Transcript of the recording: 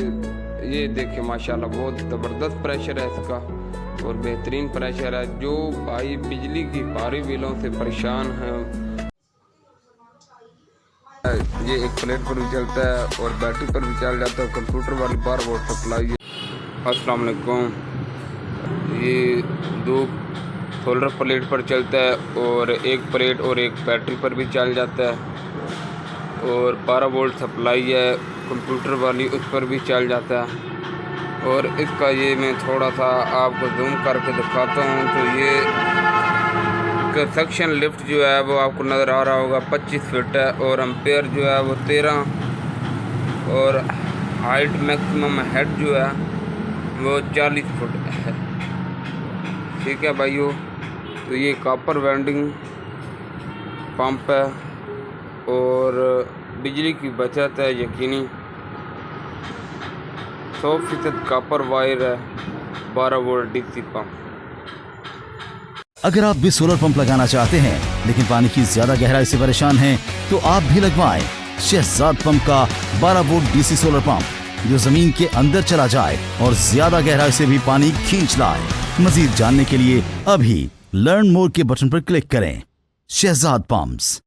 ये देखिए माशाल्लाह बहुत ज़बरदस्त प्रेशर है इसका और बेहतरीन प्रेशर है। जो भाई बिजली की भारी बिलों से परेशान हैं, ये एक प्लेट पर भी चलता है और बैटरी पर भी चल जाता है। कंप्यूटर वाली 12 वोल्ट सप्लाई है। अस्सलाम वालेकुम। ये 2 सोलर प्लेट पर चलता है और एक प्लेट और एक बैटरी पर भी चल जाता है और 12 वोल्ट सप्लाई है कंप्यूटर वाली, उस पर भी चल जाता है। और इसका ये मैं थोड़ा सा आपको जूम करके दिखाता हूँ तो ये इसका सक्शन लिफ्ट जो है वो आपको नज़र आ रहा होगा 25 फीट है और एम्पेयर जो है वो 13 और हाइट मैक्सिमम हेड जो है वो 40 फुट है। ठीक है भाइयों, तो ये कॉपर वेल्डिंग पंप है और बिजली की बचत है यकीनी। 100% कॉपर वायर है, 12 वोल्ट डीसी पंप। अगर आप भी सोलर पंप लगाना चाहते हैं लेकिन पानी की ज्यादा गहराई से परेशान हैं, तो आप भी लगवाएं शहजाद पंप का 12 वोल्ट डीसी सोलर पंप, जो जमीन के अंदर चला जाए और ज्यादा गहराई से भी पानी खींच लाए। मजीद जानने के लिए अभी लर्न मोर के बटन पर क्लिक करें। शहजाद पंप्स।